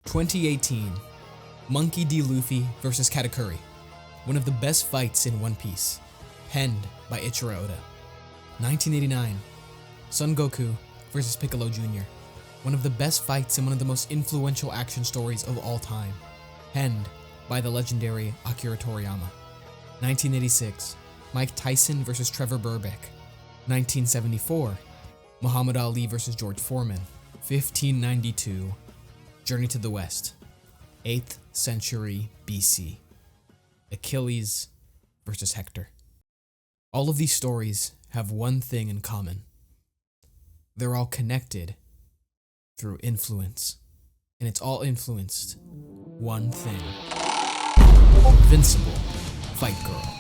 2018, Monkey D. Luffy vs. Katakuri, one of the best fights in One Piece, penned by Ichiro Oda. 1989, Son Goku vs. Piccolo Jr., one of the best fights in one of the most influential action stories of all time, penned by the legendary Akira Toriyama. 1986, Mike Tyson vs. Trevor Burbick. 1974, Muhammad Ali vs. George Foreman. 1592, Journey to the West, 8th century BC, Achilles versus Hector. All of these stories have one thing in common. They're all connected through influence, and it's all influenced one thing. Invincible, Fight Girl.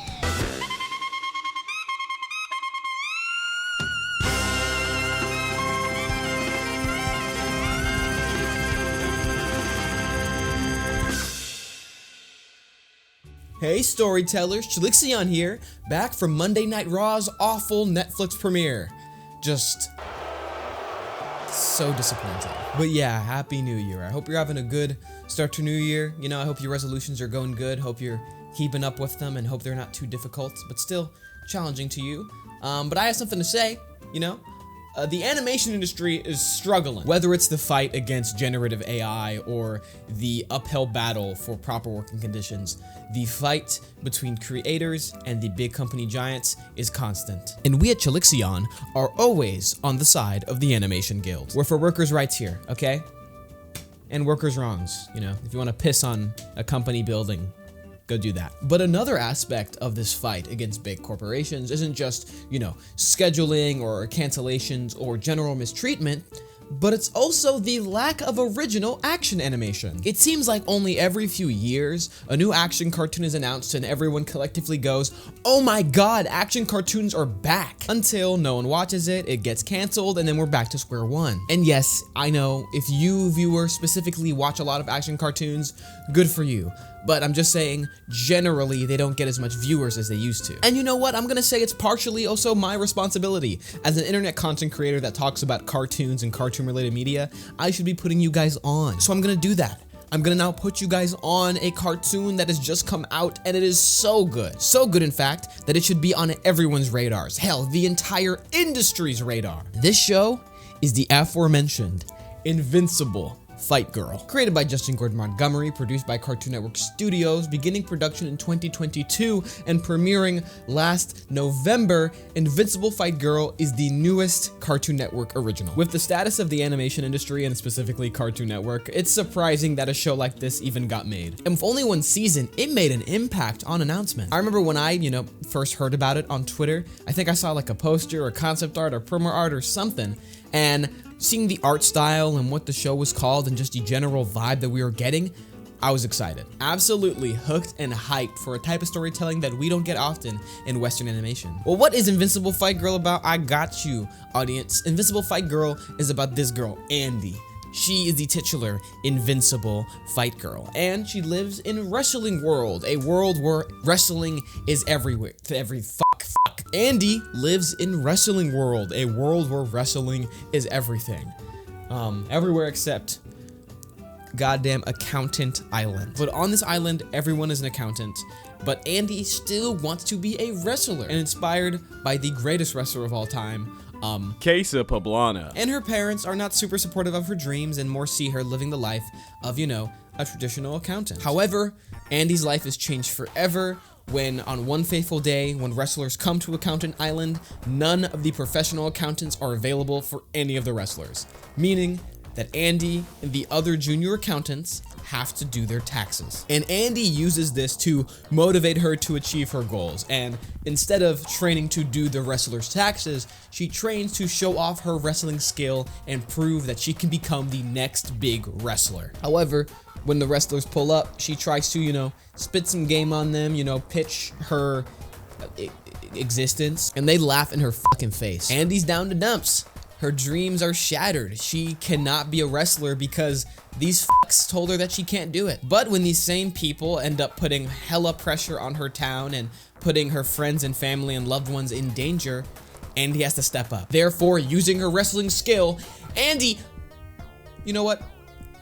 Hey storytellers, Chillixion here, back from Monday Night Raw's awful Netflix premiere. Just so disappointing. But yeah, Happy New Year. I hope you're having a good start to New Year. You know, I hope your resolutions are going good. Hope you're keeping up with them and hope they're not too difficult, but still challenging to you. But I have something to say, you know. The animation industry is struggling. Whether it's the fight against generative AI or the uphill battle for proper working conditions, the fight between creators and the big company giants is constant. And we at Chillixion are always on the side of the Animation Guild. We're for workers' rights here, okay? And workers' wrongs, you know. If you want to piss on a company building, go do that. But another aspect of this fight against big corporations isn't just, you know, scheduling or cancellations or general mistreatment, but it's also the lack of original action animation. It seems like only every few years, a new action cartoon is announced and everyone collectively goes, oh my god, action cartoons are back. Until no one watches it, it gets canceled, and then we're back to square one. And yes, I know, if you, viewer, specifically watch a lot of action cartoons, good for you. But I'm just saying, generally, they don't get as much viewers as they used to. And you know what? I'm gonna say it's partially also my responsibility. As an internet content creator that talks about cartoons and cartoon-related media, I should be putting you guys on. So I'm gonna do that. I'm gonna now put you guys on a cartoon that has just come out, and it is so good. So good, in fact, that it should be on everyone's radars. Hell, the entire industry's radar. This show is the aforementioned Invincible Fight Girl. Created by Justin Gordon Montgomery, produced by Cartoon Network Studios, beginning production in 2022 and premiering last November, Invincible Fight Girl is the newest Cartoon Network original. With the status of the animation industry and specifically Cartoon Network, it's surprising that a show like this even got made. And with only one season, it made an impact on announcement. I remember when I, first heard about it on Twitter, I think I saw like a poster or concept art or promo art or something, and seeing the art style and what the show was called and just the general vibe that we were getting, I was excited. Absolutely hooked and hyped for a type of storytelling that we don't get often in Western animation. Well, what is Invincible Fight Girl about? I got you, audience. Invincible Fight Girl is about this girl, Andy. She is the titular Invincible Fight Girl, and she lives in Wrestling World, a world where wrestling is everywhere. Andy lives in Wrestling World, a world where wrestling is everything. Everywhere except goddamn Accountant Island. But on this island, everyone is an accountant, but Andy still wants to be a wrestler, and inspired by the greatest wrestler of all time, Queso Poblana. And her parents are not super supportive of her dreams and more see her living the life of, a traditional accountant. However, Andy's life is changed forever when on one fateful day, when wrestlers come to Accountant Island, none of the professional accountants are available for any of the wrestlers. Meaning that Andy and the other junior accountants have to do their taxes. And Andy uses this to motivate her to achieve her goals. And instead of training to do the wrestler's taxes, she trains to show off her wrestling skill and prove that she can become the next big wrestler. However, when the wrestlers pull up, she tries to, spit some game on them, pitch her existence, and they laugh in her fucking face. Andy's down to dumps. Her dreams are shattered. She cannot be a wrestler because these fucks told her that she can't do it. But when these same people end up putting hella pressure on her town and putting her friends and family and loved ones in danger, Andy has to step up. Therefore, using her wrestling skill, Andy, you know what?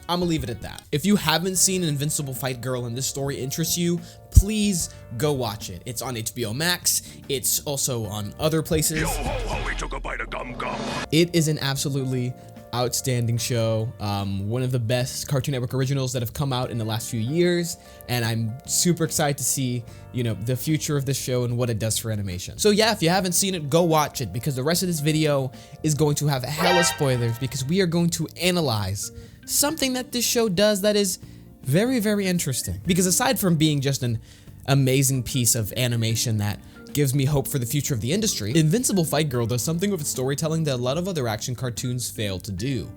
I'm gonna leave it at that. If you haven't seen an Invincible Fight Girl and this story interests you, please go watch it. It's on HBO Max. It's also on other places. Yo ho ho, he took a bite of gum gum. It is an absolutely outstanding show, one of the best Cartoon Network originals that have come out in the last few years, and I'm super excited to see, you know, the future of this show and what it does for animation. So yeah, if you haven't seen it, go watch it, because the rest of this video is going to have hella spoilers, because we are going to analyze something that this show does that is very, very interesting. Because aside from being just an amazing piece of animation that gives me hope for the future of the industry, Invincible Fight Girl does something with its storytelling that a lot of other action cartoons fail to do,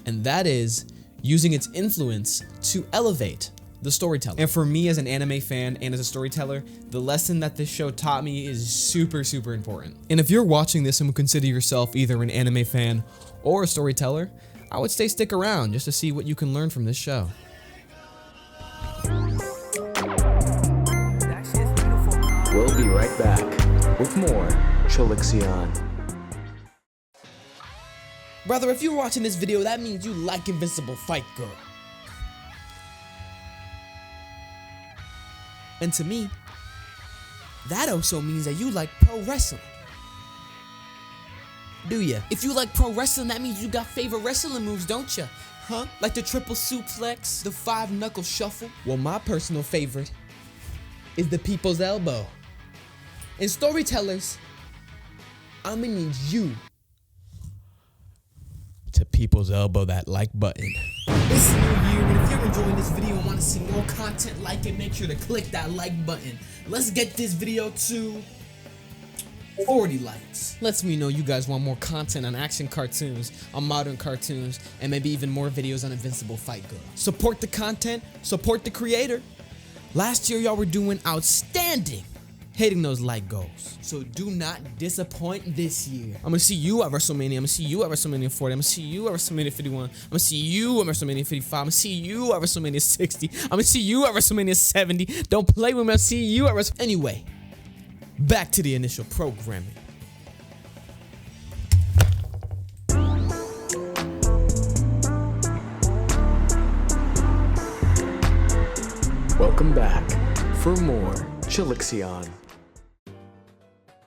and that is using its influence to elevate the storytelling. And for me as an anime fan and as a storyteller, the lesson that this show taught me is super, super important. And if you're watching this and would consider yourself either an anime fan or a storyteller, I would say stick around just to see what you can learn from this show. We'll be right back with more Chillixion. Brother, if you're watching this video, that means you like Invincible Fight Girl. And to me, that also means that you like pro wrestling. Do ya? If you like pro wrestling, that means you got favorite wrestling moves, don't ya? Huh? Like the triple suplex, the 5-knuckle shuffle? Well, my personal favorite is the people's elbow. And storytellers, I'm gonna need you to people's elbow that like button. It's New Year, and if you're enjoying this video and want to see more content like it, make sure to click that like button. Let's get this video to 40 likes. Lets me know you guys want more content on action cartoons, on modern cartoons, and maybe even more videos on Invincible Fight Girl. Support the content, support the creator. Last year, y'all were doing outstanding, hitting those like goals. So do not disappoint this year. I'm gonna see you at WrestleMania. I'm gonna see you at WrestleMania 40. I'm gonna see you at WrestleMania 51. I'm gonna see you at WrestleMania 55. I'm gonna see you at WrestleMania 60. I'm gonna see you at WrestleMania 70. Don't play with me. I'm see you at WrestleMania. Anyway, back to the initial programming. Welcome back for more Chillixion.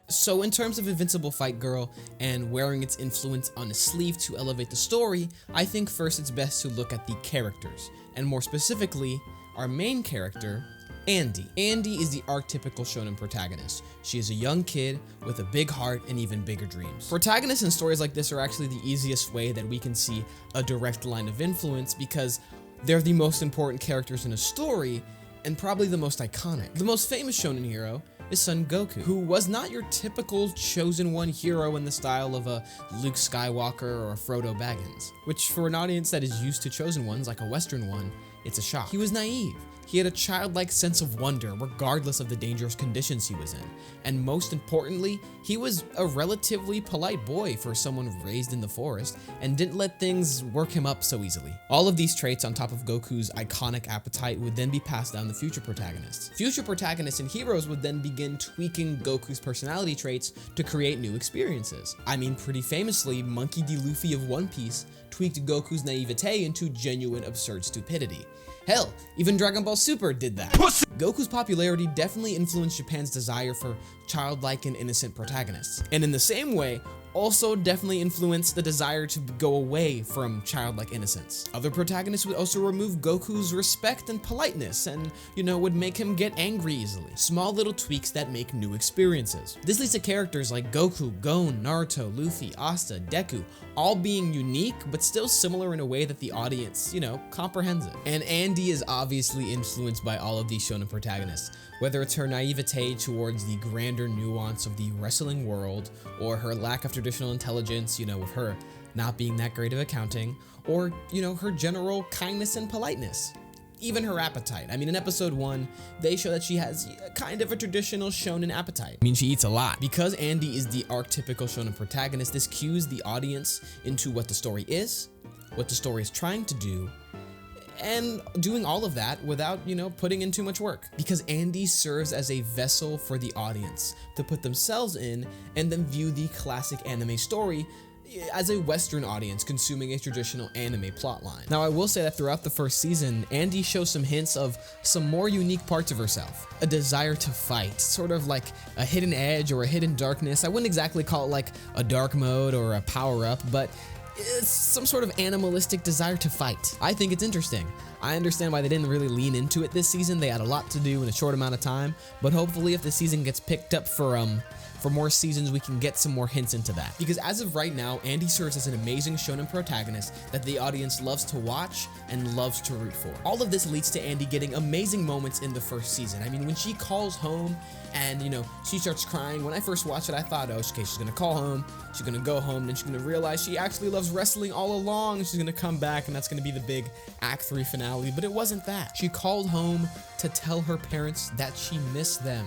So in terms of Invincible Fight Girl and wearing its influence on a sleeve to elevate the story, I think first it's best to look at the characters, and more specifically, our main character, Andy. Andy is the archetypical shonen protagonist. She is a young kid with a big heart and even bigger dreams. Protagonists in stories like this are actually the easiest way that we can see a direct line of influence, because they're the most important characters in a story and probably the most iconic. The most famous shonen hero is Son Goku, who was not your typical chosen one hero in the style of a Luke Skywalker or a Frodo Baggins, which for an audience that is used to chosen ones like a Western one, it's a shock. He was naive. He had a childlike sense of wonder regardless of the dangerous conditions he was in. And most importantly, he was a relatively polite boy for someone raised in the forest and didn't let things work him up so easily. All of these traits on top of Goku's iconic appetite would then be passed down to future protagonists. Future protagonists and heroes would then begin tweaking Goku's personality traits to create new experiences. I mean, pretty famously, Monkey D. Luffy of One Piece tweaked Goku's naivete into genuine absurd stupidity. Hell, even Dragon Ball Super did that. Goku's popularity definitely influenced Japan's desire for childlike and innocent protagonists. And in the same way, also definitely influenced the desire to go away from childlike innocence. Other protagonists would also remove Goku's respect and politeness and, would make him get angry easily. Small little tweaks that make new experiences. This leads to characters like Goku, Gon, Naruto, Luffy, Asta, Deku, all being unique, but still similar in a way that the audience, comprehends it. And Andy is obviously influenced by all of these shonen protagonists, whether it's her naivete towards the grander nuance of the wrestling world, or her lack of traditional intelligence, with her not being that great of accounting, or, her general kindness and politeness. Even her appetite. I mean, in episode 1, they show that she has kind of a traditional shonen appetite. I mean, she eats a lot. Because Andy is the archetypical shonen protagonist, this cues the audience into what the story is, what the story is trying to do, and doing all of that without, putting in too much work. Because Andy serves as a vessel for the audience to put themselves in and then view the classic anime story, as a Western audience consuming a traditional anime plotline. Now, I will say that throughout the first season, Andy shows some hints of some more unique parts of herself. A desire to fight, sort of like a hidden edge or a hidden darkness. I wouldn't exactly call it like a dark mode or a power-up, but it's some sort of animalistic desire to fight. I think it's interesting. I understand why they didn't really lean into it this season. They had a lot to do in a short amount of time, but hopefully if the season gets picked up for more seasons, we can get some more hints into that. Because as of right now, Andy serves as an amazing shonen protagonist that the audience loves to watch and loves to root for. All of this leads to Andy getting amazing moments in the first season. I mean, when she calls home and, she starts crying. When I first watched it, I thought, oh, okay, she's gonna call home, she's gonna go home, then she's gonna realize she actually loves wrestling all along, and she's gonna come back, and that's gonna be the big Act 3 finale, but it wasn't that. She called home to tell her parents that she missed them.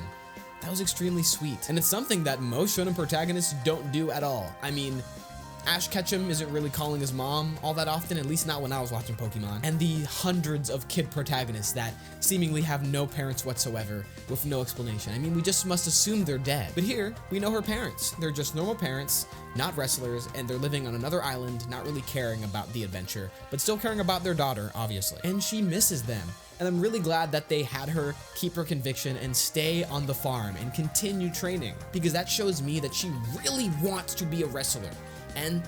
That was extremely sweet, and it's something that most shonen protagonists don't do at all. I mean, Ash Ketchum isn't really calling his mom all that often, at least not when I was watching Pokemon. And the hundreds of kid protagonists that seemingly have no parents whatsoever with no explanation. I mean, we just must assume they're dead. But here, we know her parents. They're just normal parents, not wrestlers, and they're living on another island, not really caring about the adventure, but still caring about their daughter, obviously. And she misses them. And I'm really glad that they had her keep her conviction and stay on the farm and continue training, because that shows me that she really wants to be a wrestler. And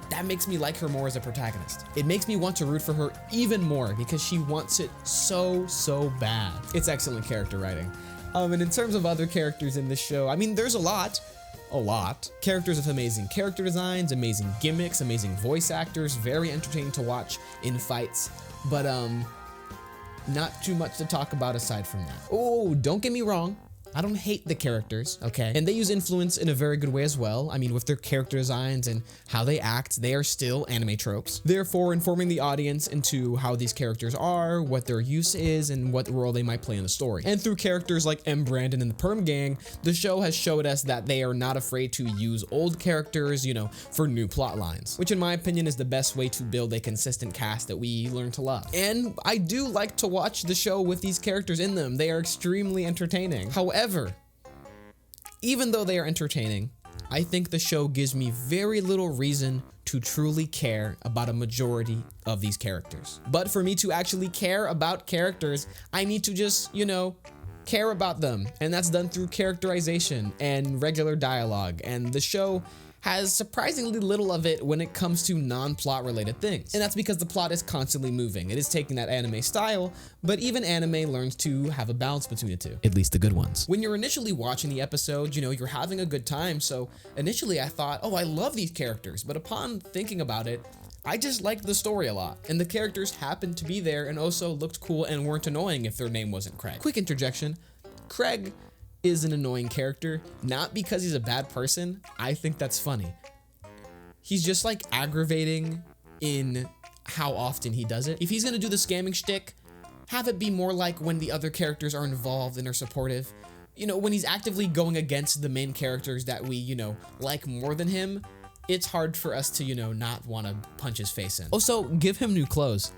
that makes me like her more as a protagonist. It makes me want to root for her even more because she wants it so bad. It's excellent character writing. And in terms of other characters in this show, I mean, there's a lot. Characters with amazing character designs, amazing gimmicks, amazing voice actors, very entertaining to watch in fights, but not too much to talk about aside from that. Oh, don't get me wrong. I don't hate the characters, okay? And they use influence in a very good way as well. I mean, with their character designs and how they act, they are still anime tropes. Therefore, informing the audience into how these characters are, what their use is, and what role they might play in the story. And through characters like M. Brandon and the Perm Gang, the show has showed us that they are not afraid to use old characters, for new plot lines, which in my opinion is the best way to build a consistent cast that we learn to love. And I do like to watch the show with these characters in them. They are extremely entertaining. However, even though they are entertaining, I think the show gives me very little reason to truly care about a majority of these characters. But for me to actually care about characters, I need to just, care about them. And that's done through characterization and regular dialogue. And the show has surprisingly little of it when it comes to non-plot related things. And that's because the plot is constantly moving. It is taking that anime style, but even anime learns to have a balance between the two, at least the good ones. When you're initially watching the episode, you're having a good time. So initially I thought, oh, I love these characters. But upon thinking about it, I just liked the story a lot. And the characters happened to be there and also looked cool and weren't annoying if their name wasn't Craig. Quick interjection, Craig is an annoying character, not because he's a bad person. I think that's funny. He's just like aggravating in how often he does it. If he's gonna do the scamming shtick, have it be more like when the other characters are involved and are supportive. When he's actively going against the main characters that we, like more than him, it's hard for us to, not want to punch his face in. Also, give him new clothes.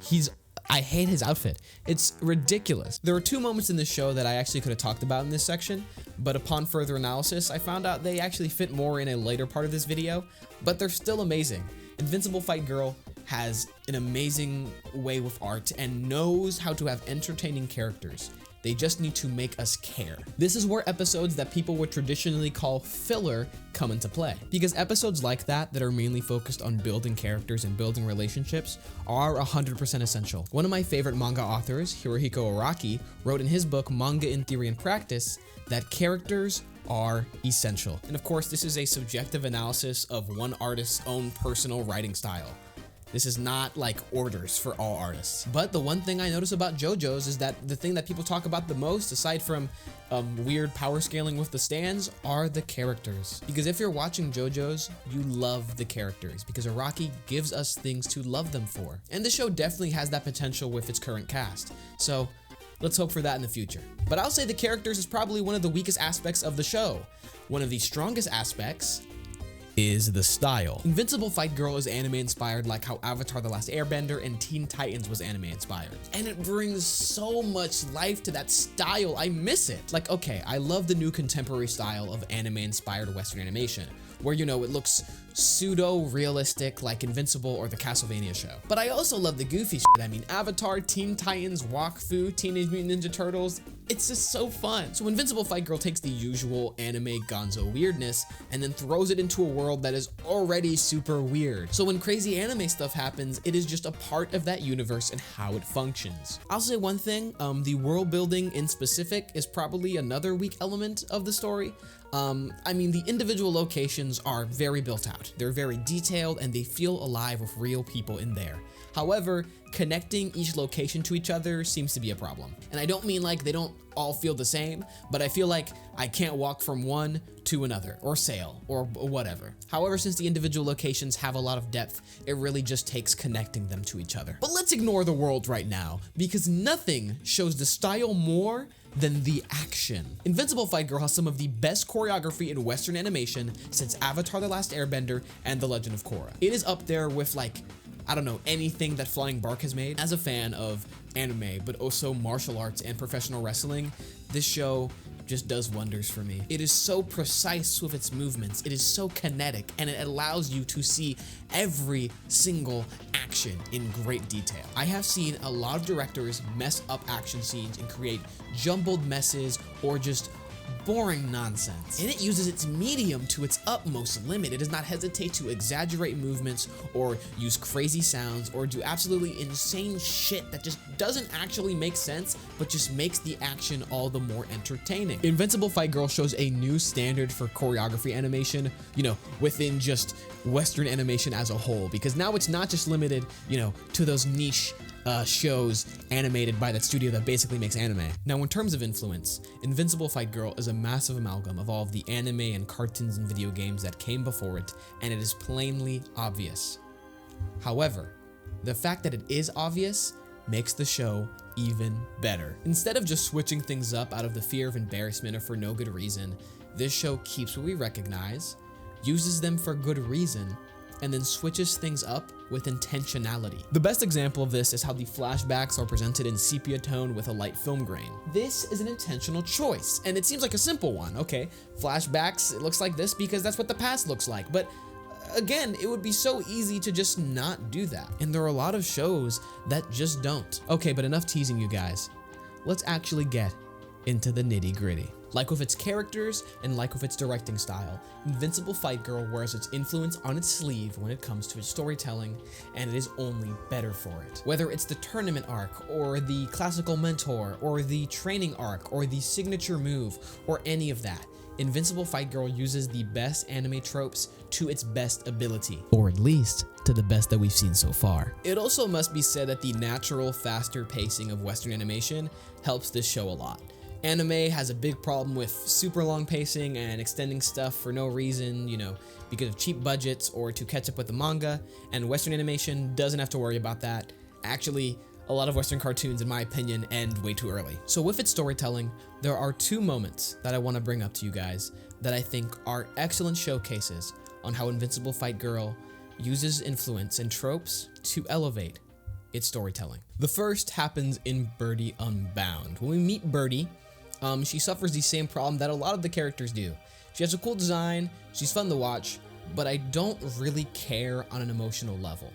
I hate his outfit. It's ridiculous. There were 2 moments in this show that I actually could have talked about in this section, but upon further analysis, I found out they actually fit more in a later part of this video, but they're still amazing. Invincible Fight Girl has an amazing way with art and knows how to have entertaining characters. They just need to make us care. This is where episodes that people would traditionally call filler come into play. Because episodes like that are mainly focused on building characters and building relationships are 100% essential. One of my favorite manga authors, Hirohiko Araki, wrote in his book Manga in Theory and Practice that characters are essential. And of course, this is a subjective analysis of one artist's own personal writing style. This is not like orders for all artists. But the one thing I notice about JoJo's is that the thing that people talk about the most, aside from weird power scaling with the stands, are the characters. Because if you're watching JoJo's, you love the characters, because Araki gives us things to love them for. And the show definitely has that potential with its current cast. So let's hope for that in the future. But I'll say the characters is probably one of the weakest aspects of the show. One of the strongest aspects is the style. Invincible Fight Girl is anime inspired like how Avatar: The Last Airbender and Teen Titans was anime inspired. And it brings so much life to that style. I miss it. Like, okay, I love the new contemporary style of anime inspired Western animation, where, it looks pseudo-realistic like Invincible or the Castlevania show. But I also love the goofy shit. I mean, Avatar, Teen Titans, Wakfu, Teenage Mutant Ninja Turtles, it's just so fun. So Invincible Fight Girl takes the usual anime gonzo weirdness and then throws it into a world that is already super weird. So when crazy anime stuff happens, it is just a part of that universe and how it functions. I'll say one thing, the world building in specific is probably another weak element of the story. I mean, the individual locations are very built out. They're very detailed and they feel alive with real people in there. However, connecting each location to each other seems to be a problem. And I don't mean like they don't all feel the same, but I feel like I can't walk from one to another or sail or whatever. However, since the individual locations have a lot of depth, it really just takes connecting them to each other. But let's ignore the world right now because nothing shows the style more than the action. Invincible Fight Girl has some of the best choreography in Western animation since Avatar: The Last Airbender and The Legend of Korra. It is up there with like, I don't know, anything that Flying Bark has made. As a fan of anime, but also martial arts and professional wrestling, this show just does wonders for me. It is so precise with its movements, it is so kinetic, and it allows you to see every single action in great detail. I have seen a lot of directors mess up action scenes and create jumbled messes or just boring nonsense. And it uses its medium to its utmost limit. It does not hesitate to exaggerate movements or use crazy sounds or do absolutely insane shit that just doesn't actually make sense, but just makes the action all the more entertaining. Invincible Fight Girl shows a new standard for choreography animation, you know, within just Western animation as a whole, because now it's not just limited, you know, to those niche shows animated by that studio that basically makes anime. Now, in terms of influence, Invincible Fight Girl is a massive amalgam of all of the anime and cartoons and video games that came before it, and it is plainly obvious. However, the fact that it is obvious makes the show even better. Instead of just switching things up out of the fear of embarrassment or for no good reason, this show keeps what we recognize, uses them for good reason, and then switches things up with intentionality. The best example of this is how the flashbacks are presented in sepia tone with a light film grain. This is an intentional choice, and it seems like a simple one. Okay, flashbacks, it looks like this because that's what the past looks like, but again, it would be so easy to just not do that. And there are a lot of shows that just don't. Okay, but enough teasing, you guys. Let's actually get into the nitty-gritty. Like with its characters and like with its directing style, Invincible Fight Girl wears its influence on its sleeve when it comes to its storytelling, and it is only better for it. Whether it's the tournament arc, or the classical mentor, or the training arc, or the signature move, or any of that, Invincible Fight Girl uses the best anime tropes to its best ability, or at least to the best that we've seen so far. It also must be said that the natural, faster pacing of Western animation helps this show a lot. Anime has a big problem with super long pacing and extending stuff for no reason, you know, because of cheap budgets or to catch up with the manga, and Western animation doesn't have to worry about that. Actually, a lot of Western cartoons, in my opinion, end way too early. So with its storytelling, there are two moments that I want to bring up to you guys that I think are excellent showcases on how Invincible Fight Girl uses influence and tropes to elevate its storytelling. The first happens in Birdie Unbound. When we meet Birdie, she suffers the same problem that a lot of the characters do. She has a cool design, she's fun to watch, but I don't really care on an emotional level.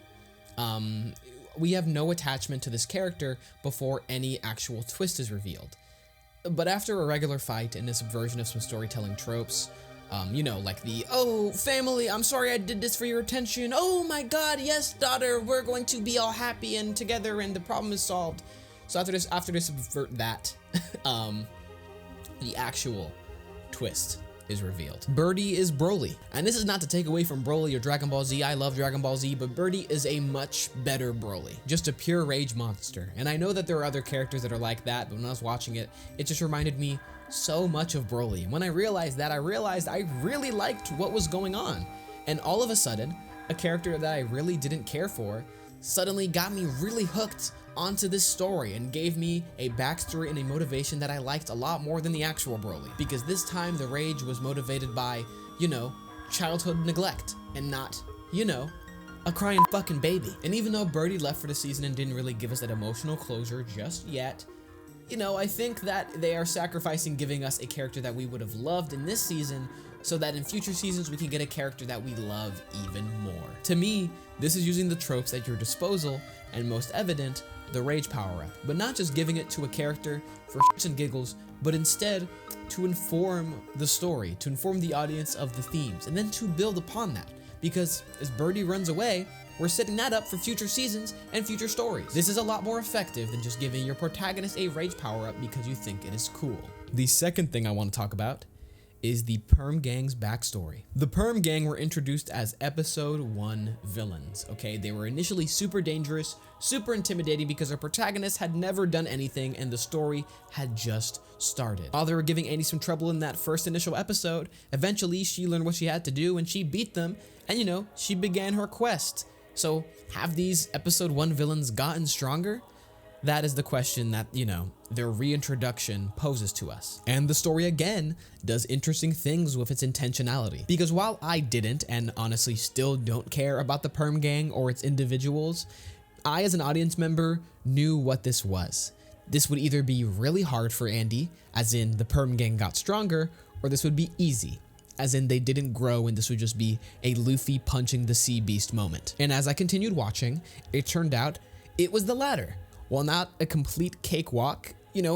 We have no attachment to this character before any actual twist is revealed. But after a regular fight and a subversion of some storytelling tropes, you know, like the, oh, family, I'm sorry I did this for your attention. Oh my god, yes, daughter, we're going to be all happy and together and the problem is solved. So after they subvert that, the actual twist is revealed. Birdie is Broly. And this is not to take away from Broly or Dragon Ball Z. I love Dragon Ball Z, but Birdie is a much better Broly. Just a pure rage monster. And I know that there are other characters that are like that, but when I was watching it, it just reminded me so much of Broly. And when I realized that, I realized I really liked what was going on. And all of a sudden, a character that I really didn't care for suddenly got me really hooked onto this story and gave me a backstory and a motivation that I liked a lot more than the actual Broly. Because this time the rage was motivated by, you know, childhood neglect and not, you know, a crying fucking baby. And even though Birdie left for the season and didn't really give us that emotional closure just yet, you know, I think that they are sacrificing giving us a character that we would have loved in this season so that in future seasons we can get a character that we love even more. To me, this is using the tropes at your disposal, and most evident, the rage power-up, but not just giving it to a character for shits and giggles, but instead to inform the story, to inform the audience of the themes, and then to build upon that. Because as Birdie runs away, we're setting that up for future seasons and future stories. This is a lot more effective than just giving your protagonist a rage power-up because you think it is cool. The second thing I want to talk about is the Perm Gang's backstory. The Perm Gang were introduced as episode 1 villains, okay? They were initially super dangerous, super intimidating because our protagonist had never done anything and the story had just started. While they were giving Andy some trouble in that first initial episode, eventually she learned what she had to do and she beat them, and she began her quest. So have these episode 1 villains gotten stronger? That is the question that, their reintroduction poses to us. And the story again does interesting things with its intentionality. Because while I didn't, and honestly still don't care about the Perm Gang or its individuals, I as an audience member knew what this was. This would either be really hard for Andy, as in the Perm Gang got stronger, or this would be easy, as in they didn't grow and this would just be a Luffy punching the sea beast moment. And as I continued watching, it turned out it was the latter. While not a complete cakewalk,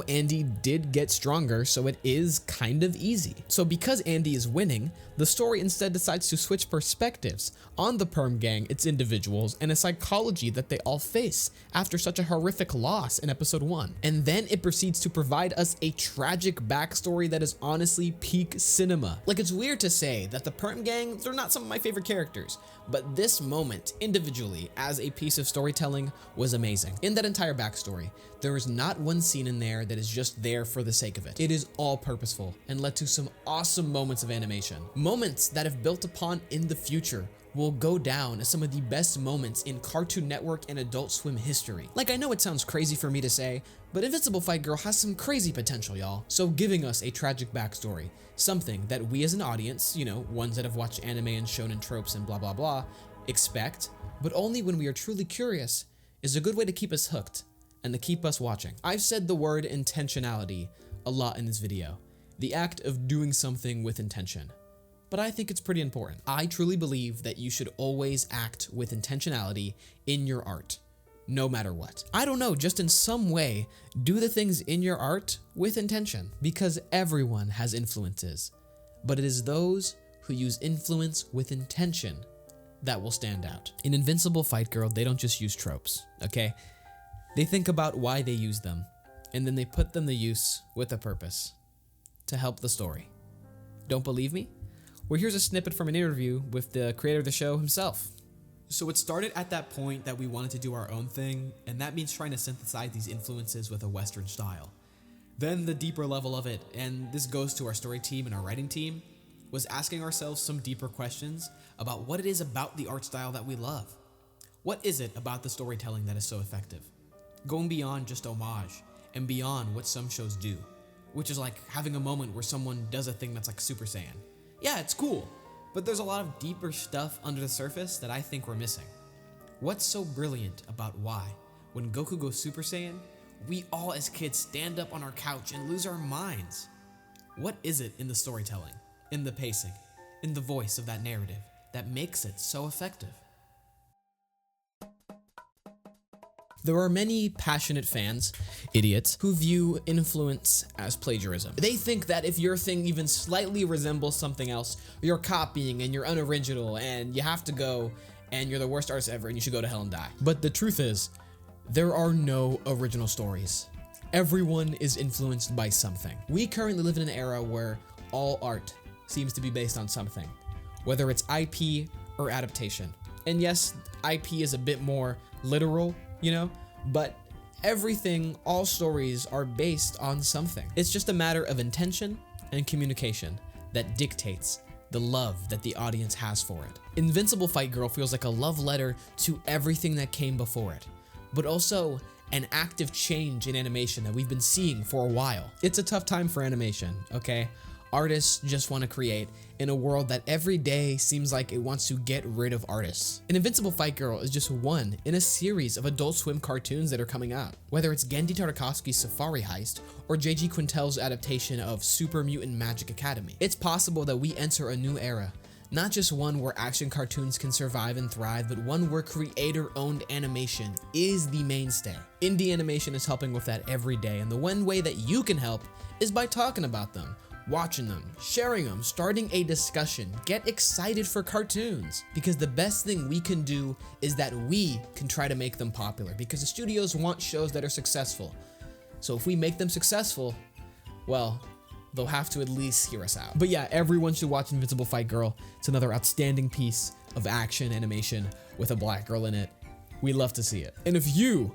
Andy did get stronger, so it is kind of easy. So because Andy is winning, the story instead decides to switch perspectives on the Perm Gang, its individuals, and a psychology that they all face after such a horrific loss in episode 1. And then it proceeds to provide us a tragic backstory that is honestly peak cinema. Like, it's weird to say that the Perm Gang, they're not some of my favorite characters, but this moment, individually, as a piece of storytelling, was amazing. In that entire backstory, there is not one scene in there that is just there for the sake of it. It is all purposeful and led to some awesome moments of animation. Moments that, if built upon in the future, will go down as some of the best moments in Cartoon Network and Adult Swim history. Like, I know it sounds crazy for me to say, but Invincible Fight Girl has some crazy potential, y'all. So giving us a tragic backstory, something that we as an audience, ones that have watched anime and shonen tropes and blah blah blah, expect, but only when we are truly curious, is a good way to keep us hooked and to keep us watching. I've said the word intentionality a lot in this video, the act of doing something with intention. But I think it's pretty important. I truly believe that you should always act with intentionality in your art, no matter what. I don't know, just in some way, do the things in your art with intention, because everyone has influences, but it is those who use influence with intention that will stand out. In Invincible Fight Girl, they don't just use tropes, okay? They think about why they use them, and then they put them to use with a purpose, to help the story. Don't believe me? Well, here's a snippet from an interview with the creator of the show himself. So it started at that point that we wanted to do our own thing, and that means trying to synthesize these influences with a Western style. Then the deeper level of it, and this goes to our story team and our writing team, was asking ourselves some deeper questions about what it is about the art style that we love. What is it about the storytelling that is so effective? Going beyond just homage, and beyond what some shows do, which is like having a moment where someone does a thing that's like Super Saiyan. Yeah, it's cool, but there's a lot of deeper stuff under the surface that I think we're missing. What's so brilliant about why, when Goku goes Super Saiyan, we all as kids stand up on our couch and lose our minds? What is it in the storytelling, in the pacing, in the voice of that narrative that makes it so effective? There are many passionate fans, idiots, who view influence as plagiarism. They think that if your thing even slightly resembles something else, you're copying and you're unoriginal and you have to go and you're the worst artist ever and you should go to hell and die. But the truth is, there are no original stories. Everyone is influenced by something. We currently live in an era where all art seems to be based on something, whether it's IP or adaptation. And yes, IP is a bit more literal, but everything, all stories are based on something. It's just a matter of intention and communication that dictates the love that the audience has for it. Invincible Fight Girl feels like a love letter to everything that came before it, but also an active change in animation that we've been seeing for a while. It's a tough time for animation, okay? artists just want to create in a world that every day seems like it wants to get rid of artists. An Invincible Fight Girl is just one in a series of Adult Swim cartoons that are coming out. Whether it's Genndy Tartakovsky's Safari Heist or J.G. Quintel's adaptation of Super Mutant Magic Academy, it's possible that we enter a new era. Not just one where action cartoons can survive and thrive, but one where creator-owned animation is the mainstay. Indie animation is helping with that every day, and the one way that you can help is by talking about them, watching them, sharing them, starting a discussion. Get excited for cartoons, because the best thing we can do is that we can try to make them popular, because the studios want shows that are successful. So if we make them successful, well, they'll have to at least hear us out. But yeah, everyone should watch Invincible Fight Girl. It's another outstanding piece of action animation with a black girl in it. We love to see it. And if you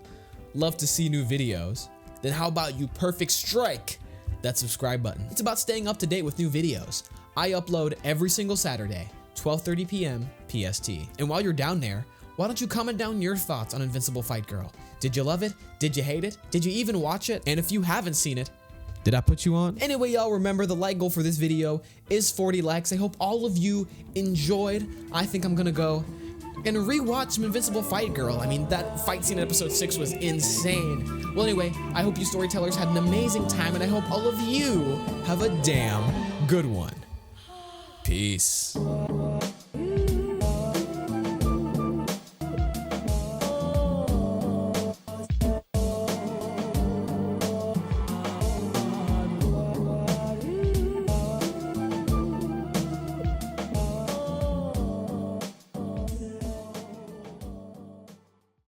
love to see new videos, then how about you perfect strike that subscribe button? It's about staying up to date with new videos. I upload every single Saturday, 12:30 p.m. PST. And while you're down there, why don't you comment down your thoughts on Invincible Fight Girl? Did you love it? Did you hate it? Did you even watch it? And if you haven't seen it, did I put you on? Anyway, y'all, remember the like goal for this video is 40 likes. I hope all of you enjoyed. I think I'm gonna go and rewatch some Invincible Fight Girl. I mean, that fight scene in episode 6 was insane. Well, anyway, I hope you storytellers had an amazing time, and I hope all of you have a damn good one. Peace.